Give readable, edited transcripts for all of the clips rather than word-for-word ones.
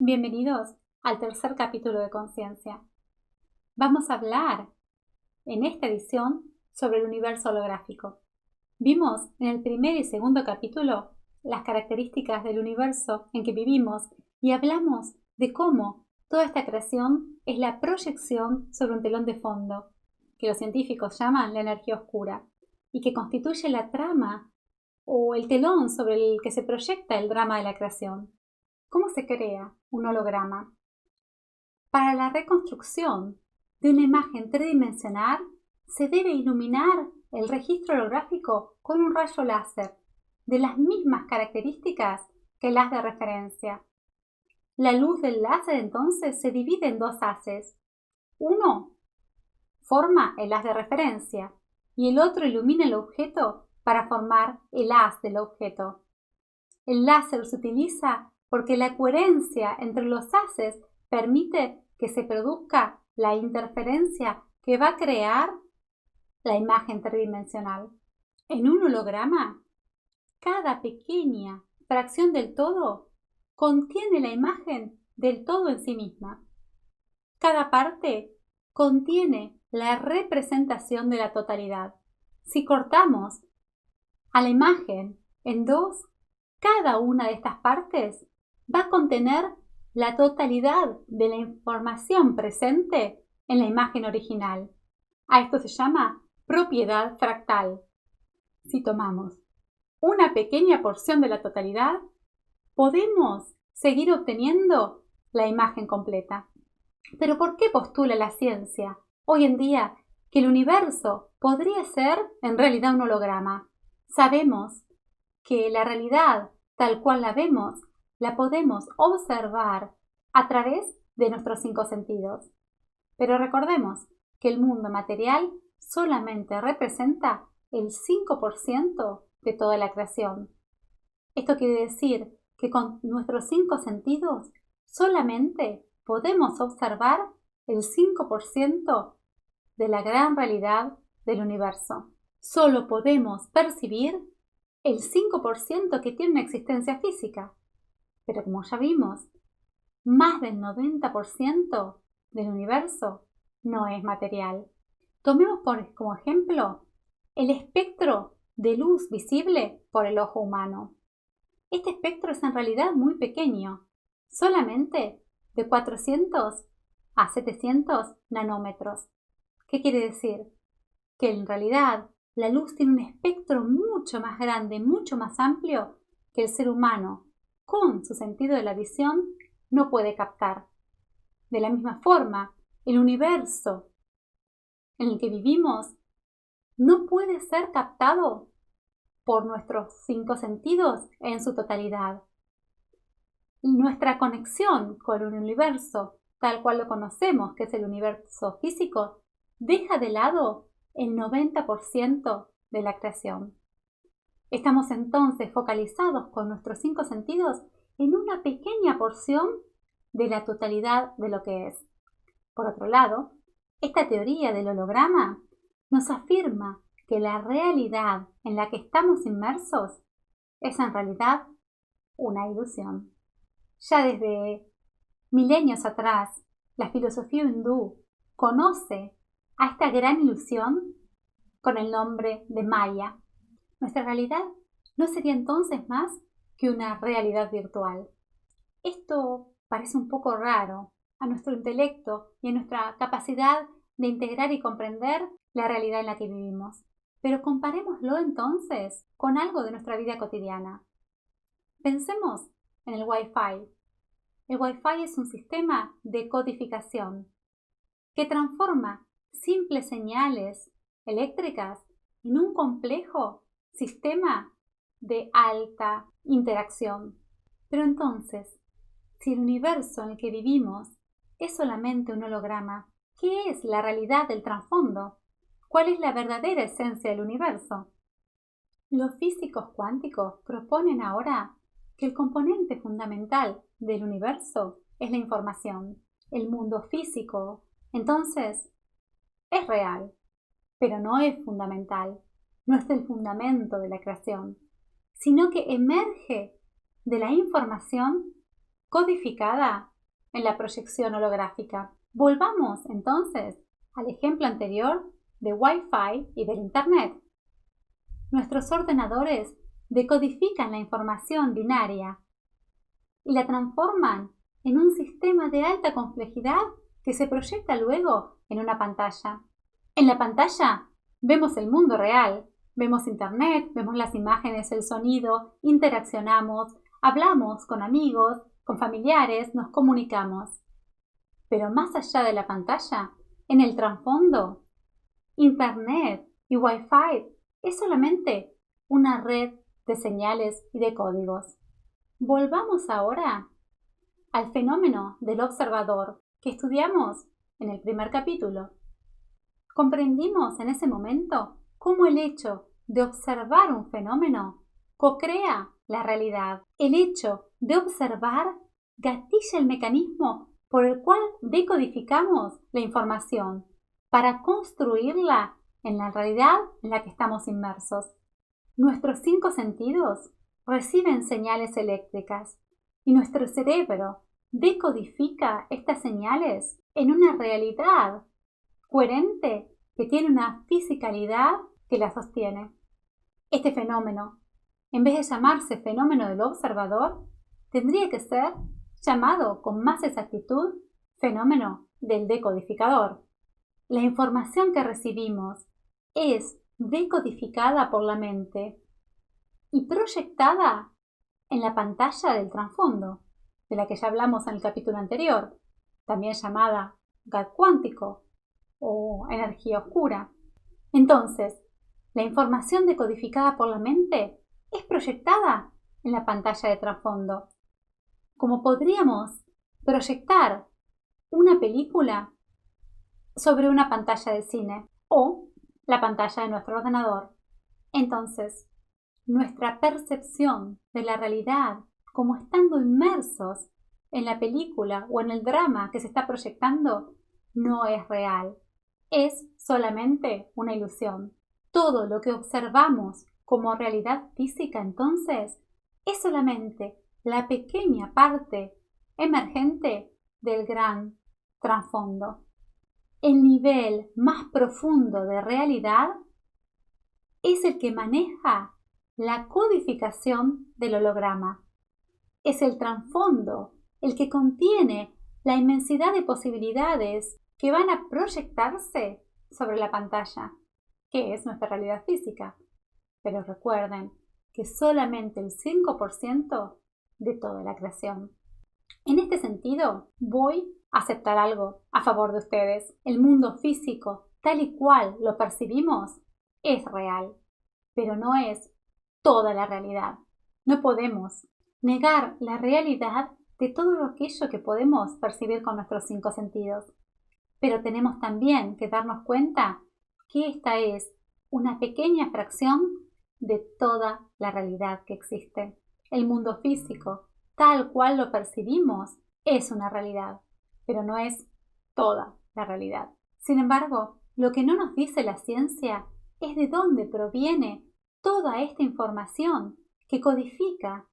Bienvenidos al tercer capítulo de Conciencia. Vamos a hablar en esta edición sobre el universo holográfico. Vimos en el primer y segundo capítulo las características del universo en que vivimos y hablamos de cómo toda esta creación es la proyección sobre un telón de fondo, que los científicos llaman la energía oscura, y que constituye la trama o el telón sobre el que se proyecta el drama de la creación. ¿Cómo se crea un holograma? Para la reconstrucción de una imagen tridimensional se debe iluminar el registro holográfico con un rayo láser de las mismas características que el haz de referencia. La luz del láser entonces se divide en dos haces. Uno forma el haz de referencia y el otro ilumina el objeto para formar el haz del objeto. El láser se utiliza porque la coherencia entre los haces permite que se produzca la interferencia que va a crear la imagen tridimensional. En un holograma, cada pequeña fracción del todo contiene la imagen del todo en sí misma. Cada parte contiene la representación de la totalidad. Si cortamos a la imagen en dos, cada una de estas partes va a contener la totalidad de la información presente en la imagen original. A esto se llama propiedad fractal. Si tomamos una pequeña porción de la totalidad, podemos seguir obteniendo la imagen completa. Pero ¿por qué postula la ciencia hoy en día que el universo podría ser en realidad un holograma? Sabemos que la realidad tal cual la vemos la podemos observar a través de nuestros cinco sentidos. Pero recordemos que el mundo material solamente representa el 5% de toda la creación. Esto quiere decir que con nuestros cinco sentidos solamente podemos observar el 5% de la gran realidad del universo. Solo podemos percibir el 5% que tiene una existencia física. Pero como ya vimos, más del 90% del universo no es material. Tomemos como ejemplo el espectro de luz visible por el ojo humano. Este espectro es en realidad muy pequeño, solamente de 400 a 700 nanómetros. ¿Qué quiere decir? Que en realidad la luz tiene un espectro mucho más grande, mucho más amplio que el ser humano, con su sentido de la visión, no puede captar. De la misma forma, el universo en el que vivimos no puede ser captado por nuestros cinco sentidos en su totalidad. Nuestra conexión con el universo, tal cual lo conocemos, que es el universo físico, deja de lado el 90% de la creación. Estamos entonces focalizados con nuestros cinco sentidos en una pequeña porción de la totalidad de lo que es. Por otro lado, esta teoría del holograma nos afirma que la realidad en la que estamos inmersos es en realidad una ilusión. Ya desde milenios atrás, la filosofía hindú conoce a esta gran ilusión con el nombre de Maya. Nuestra realidad no sería entonces más que una realidad virtual. Esto parece un poco raro a nuestro intelecto y a nuestra capacidad de integrar y comprender la realidad en la que vivimos. Pero comparémoslo entonces con algo de nuestra vida cotidiana. Pensemos en el Wi-Fi. El Wi-Fi es un sistema de codificación que transforma simples señales eléctricas en un complejo sistema de alta interacción. Pero entonces, si el universo en el que vivimos es solamente un holograma, ¿qué es la realidad del trasfondo? ¿Cuál es la verdadera esencia del universo? Los físicos cuánticos proponen ahora que el componente fundamental del universo es la información. El mundo físico, entonces, es real, pero no es fundamental. No es el fundamento de la creación, sino que emerge de la información codificada en la proyección holográfica. Volvamos entonces al ejemplo anterior de Wi-Fi y del Internet. Nuestros ordenadores decodifican la información binaria y la transforman en un sistema de alta complejidad que se proyecta luego en una pantalla. En la pantalla vemos el mundo real, vemos Internet, vemos las imágenes, el sonido, interaccionamos, hablamos con amigos, con familiares, nos comunicamos. Pero más allá de la pantalla, en el trasfondo, Internet y Wi-Fi es solamente una red de señales y de códigos. Volvamos ahora al fenómeno del observador que estudiamos en el primer capítulo. Comprendimos en ese momento cómo el hecho de observar un fenómeno co-crea la realidad. El hecho de observar gatilla el mecanismo por el cual decodificamos la información para construirla en la realidad en la que estamos inmersos. Nuestros 5 sentidos reciben señales eléctricas y nuestro cerebro decodifica estas señales en una realidad coherente que tiene una fisicalidad que la sostiene. Este fenómeno, en vez de llamarse fenómeno del observador, tendría que ser llamado con más exactitud fenómeno del decodificador. La información que recibimos es decodificada por la mente y proyectada en la pantalla del trasfondo, de la que ya hablamos en el capítulo anterior, también llamada gas cuántico o energía oscura. Entonces, la información decodificada por la mente es proyectada en la pantalla de trasfondo. Como podríamos proyectar una película sobre una pantalla de cine o la pantalla de nuestro ordenador. Entonces, nuestra percepción de la realidad como estando inmersos en la película o en el drama que se está proyectando no es real. Es solamente una ilusión. Todo lo que observamos como realidad física entonces es solamente la pequeña parte emergente del gran trasfondo. El nivel más profundo de realidad es el que maneja la codificación del holograma. Es el trasfondo el que contiene la inmensidad de posibilidades que van a proyectarse sobre la pantalla, que es nuestra realidad física. Pero recuerden que solamente el 5% de toda la creación. En este sentido, voy a aceptar algo a favor de ustedes. El mundo físico, tal y cual lo percibimos, es real, pero no es toda la realidad. No podemos negar la realidad de todo aquello que podemos percibir con nuestros 5 sentidos. Pero tenemos también que darnos cuenta que esta es una pequeña fracción de toda la realidad que existe. El mundo físico, tal cual lo percibimos, es una realidad, pero no es toda la realidad. Sin embargo, lo que no nos dice la ciencia es de dónde proviene toda esta información que codifica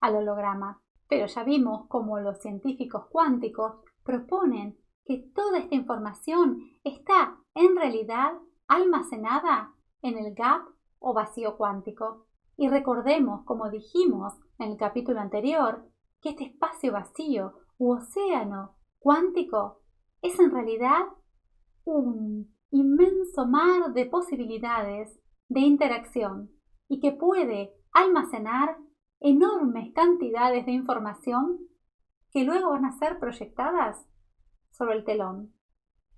al holograma. Pero ya vimos cómo los científicos cuánticos proponen que toda esta información está en realidad almacenada en el gap o vacío cuántico. Y recordemos, como dijimos en el capítulo anterior, que este espacio vacío u océano cuántico es en realidad un inmenso mar de posibilidades de interacción y que puede almacenar enormes cantidades de información que luego van a ser proyectadas sobre el telón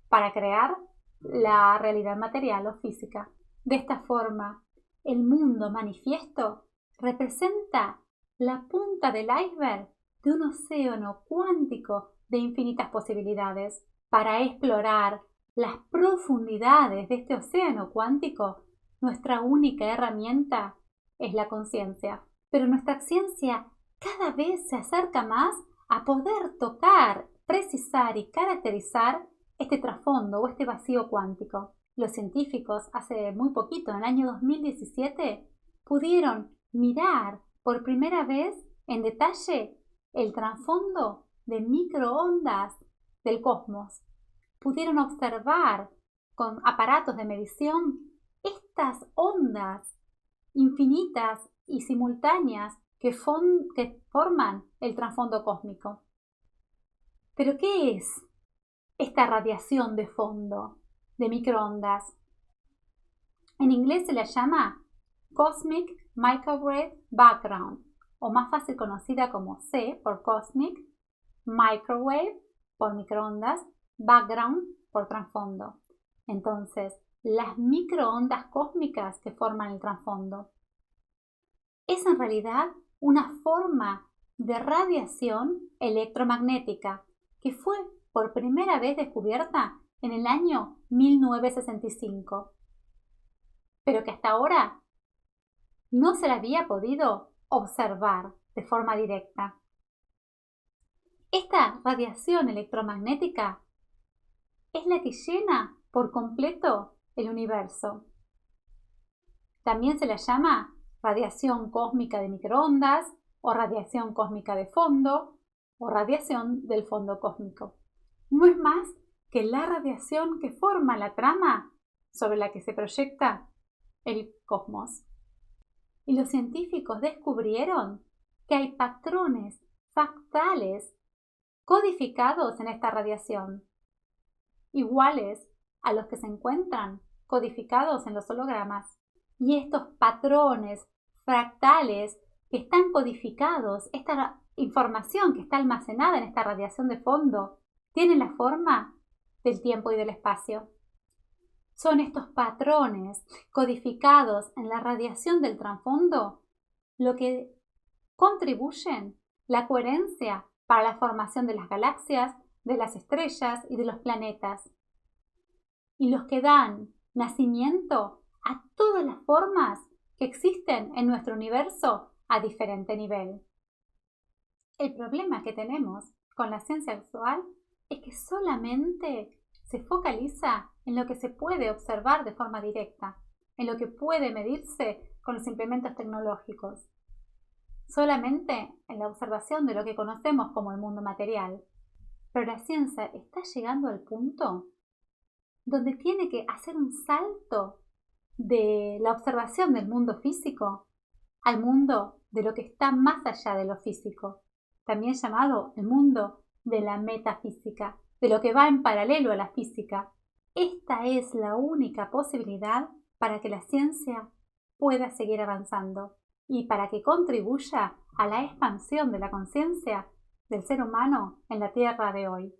para crear la realidad material o física. De esta forma, el mundo manifiesto representa la punta del iceberg de un océano cuántico de infinitas posibilidades. Para explorar las profundidades de este océano cuántico, nuestra única herramienta es la conciencia. Pero nuestra ciencia cada vez se acerca más a poder tocar, precisar y caracterizar este trasfondo o este vacío cuántico. Los científicos hace muy poquito, en el año 2017, pudieron mirar por primera vez en detalle el trasfondo de microondas del cosmos. Pudieron observar con aparatos de medición estas ondas infinitas y simultáneas que forman el trasfondo cósmico. ¿Pero qué es esta radiación de fondo de microondas? En inglés se la llama Cosmic Microwave Background, o más fácil conocida como C por Cosmic, Microwave por microondas, Background por trasfondo. Entonces, las microondas cósmicas que forman el trasfondo es en realidad una forma de radiación electromagnética que fue por primera vez descubierta en el año 1965, pero que hasta ahora no se la había podido observar de forma directa. Esta radiación electromagnética es la que llena por completo el universo. También se la llama radiación cósmica de microondas, o radiación cósmica de fondo, o radiación del fondo cósmico. No es más que la radiación que forma la trama sobre la que se proyecta el cosmos. Y los científicos descubrieron que hay patrones fractales codificados en esta radiación, iguales a los que se encuentran codificados en los hologramas. Y estos patrones fractales que están codificados, esta información que está almacenada en esta radiación de fondo, tiene la forma del tiempo y del espacio. Son estos patrones codificados en la radiación del trasfondo lo que contribuyen la coherencia para la formación de las galaxias, de las estrellas y de los planetas, y los que dan nacimiento a todas las formas que existen en nuestro universo a diferente nivel. El problema que tenemos con la ciencia actual es que solamente se focaliza en lo que se puede observar de forma directa, en lo que puede medirse con los implementos tecnológicos, solamente en la observación de lo que conocemos como el mundo material. Pero la ciencia está llegando al punto donde tiene que hacer un salto de la observación del mundo físico al mundo de lo que está más allá de lo físico, también llamado el mundo de la metafísica, de lo que va en paralelo a la física. Esta es la única posibilidad para que la ciencia pueda seguir avanzando y para que contribuya a la expansión de la conciencia del ser humano en la Tierra de hoy.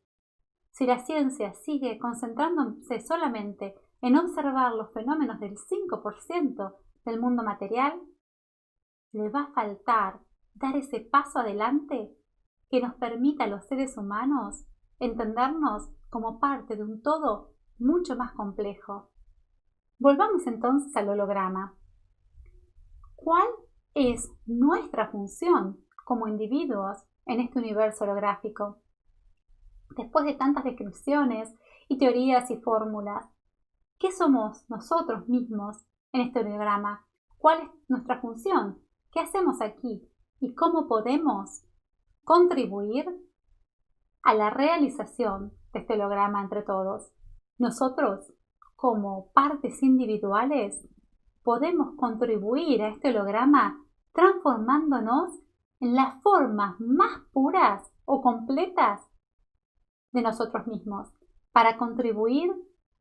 Si la ciencia sigue concentrándose solamente en observar los fenómenos del 5% del mundo material, le va a faltar dar ese paso adelante que nos permita a los seres humanos entendernos como parte de un todo mucho más complejo. Volvamos entonces al holograma. ¿Cuál es nuestra función como individuos en este universo holográfico? Después de tantas descripciones y teorías y fórmulas, ¿qué somos nosotros mismos en este holograma? ¿Cuál es nuestra función? ¿Qué hacemos aquí? ¿Y cómo podemos contribuir a la realización de este holograma entre todos? Nosotros, como partes individuales, podemos contribuir a este holograma transformándonos en las formas más puras o completas de nosotros mismos, para contribuir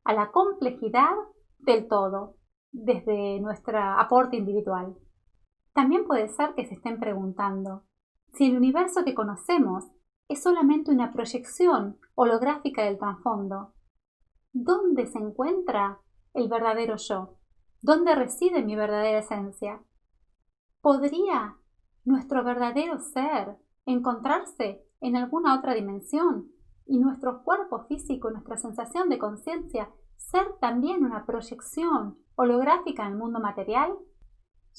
a la complejidad del todo, desde nuestro aporte individual. También puede ser que se estén preguntando si el universo que conocemos es solamente una proyección holográfica del trasfondo. ¿Dónde se encuentra el verdadero yo? ¿Dónde reside mi verdadera esencia? ¿Podría nuestro verdadero ser encontrarse en alguna otra dimensión y nuestro cuerpo físico, nuestra sensación de conciencia, ser también una proyección holográfica en el mundo material?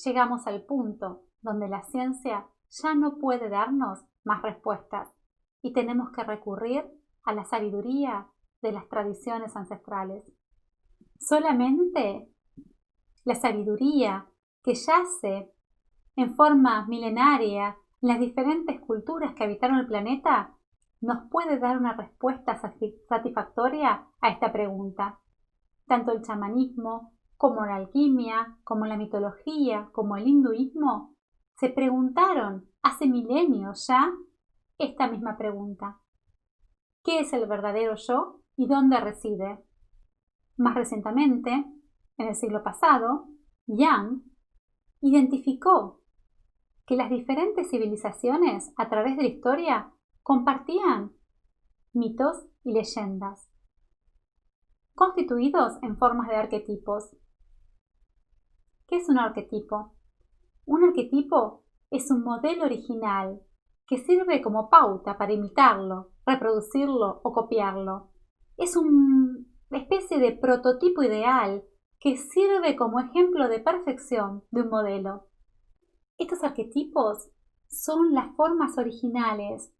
Llegamos al punto donde la ciencia ya no puede darnos más respuestas y tenemos que recurrir a la sabiduría de las tradiciones ancestrales. Solamente la sabiduría que yace en forma milenaria las diferentes culturas que habitaron el planeta nos puede dar una respuesta satisfactoria a esta pregunta. Tanto el chamanismo, como la alquimia, como la mitología, como el hinduismo, se preguntaron hace milenios ya esta misma pregunta. ¿Qué es el verdadero yo y dónde reside? Más recientemente, en el siglo pasado, Jung identificó que las diferentes civilizaciones a través de la historia compartían mitos y leyendas, constituidos en formas de arquetipos. ¿Qué es un arquetipo? Un arquetipo es un modelo original que sirve como pauta para imitarlo, reproducirlo o copiarlo. Es una especie de prototipo ideal que sirve como ejemplo de perfección de un modelo. Estos arquetipos son las formas originales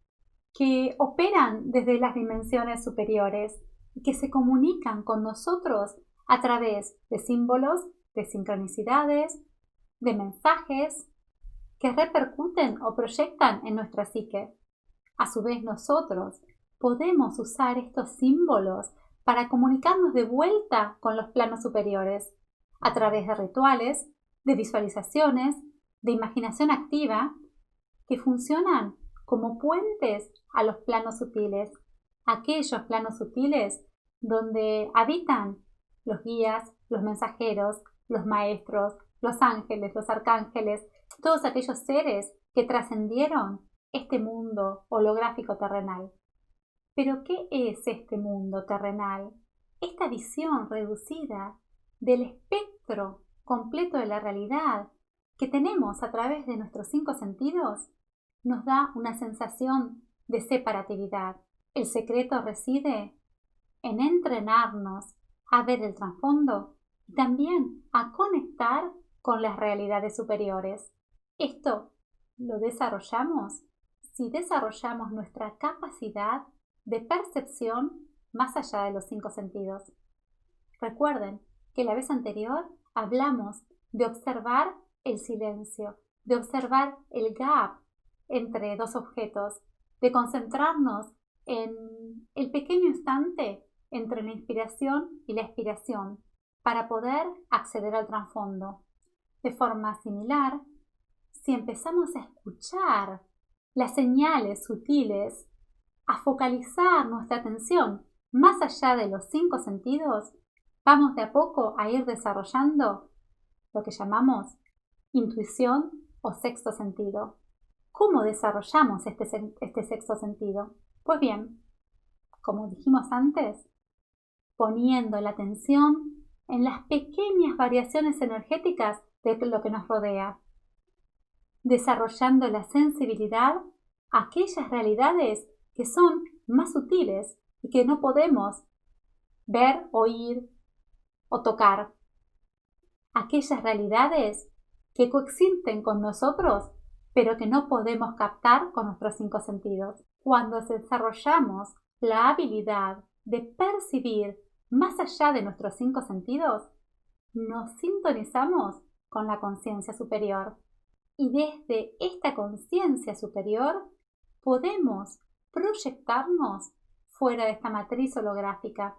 que operan desde las dimensiones superiores y que se comunican con nosotros a través de símbolos, de sincronicidades, de mensajes que repercuten o proyectan en nuestra psique. A su vez, nosotros podemos usar estos símbolos para comunicarnos de vuelta con los planos superiores a través de rituales, de visualizaciones, de imaginación activa que funcionan como puentes a los planos sutiles, aquellos planos sutiles donde habitan los guías, los mensajeros, los maestros, los ángeles, los arcángeles, todos aquellos seres que trascendieron este mundo holográfico terrenal. Pero ¿qué es este mundo terrenal? Esta visión reducida del espectro completo de la realidad que tenemos a través de nuestros 5 sentidos nos da una sensación de separatividad. El secreto reside en entrenarnos a ver el trasfondo y también a conectar con las realidades superiores. Esto lo desarrollamos si desarrollamos nuestra capacidad de percepción más allá de los 5 sentidos. Recuerden que la vez anterior hablamos de observar el silencio, de observar el gap entre dos objetos, de concentrarnos en el pequeño instante entre la inspiración y la expiración para poder acceder al trasfondo. De forma similar, si empezamos a escuchar las señales sutiles, a focalizar nuestra atención más allá de los 5 sentidos, vamos de a poco a ir desarrollando lo que llamamos intuición o sexto sentido. ¿Cómo desarrollamos este sexto sentido? Pues bien, como dijimos antes, poniendo la atención en las pequeñas variaciones energéticas de lo que nos rodea, desarrollando la sensibilidad a aquellas realidades que son más sutiles y que no podemos ver, oír o tocar. Aquellas realidades que coexisten con nosotros, pero que no podemos captar con nuestros 5 sentidos. Cuando desarrollamos la habilidad de percibir más allá de nuestros 5 sentidos, nos sintonizamos con la conciencia superior. Y desde esta conciencia superior podemos proyectarnos fuera de esta matriz holográfica.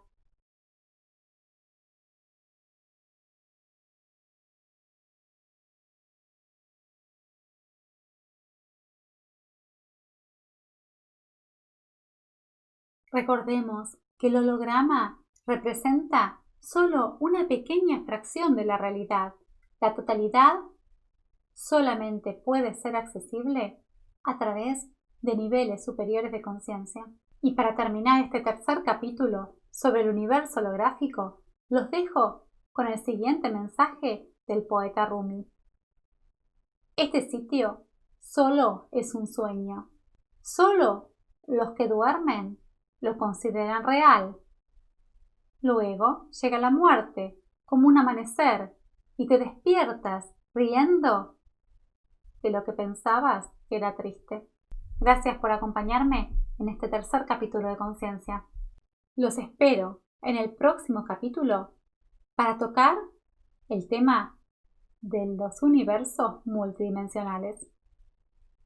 Recordemos que el holograma representa solo una pequeña fracción de la realidad. La totalidad solamente puede ser accesible a través de niveles superiores de conciencia. Y para terminar este tercer capítulo sobre el universo holográfico, los dejo con el siguiente mensaje del poeta Rumi. Este sitio solo es un sueño. Solo los que duermen lo consideran real. Luego llega la muerte, como un amanecer, y te despiertas riendo de lo que pensabas que era triste. Gracias por acompañarme en este tercer capítulo de Conciencia. Los espero en el próximo capítulo para tocar el tema de los universos multidimensionales.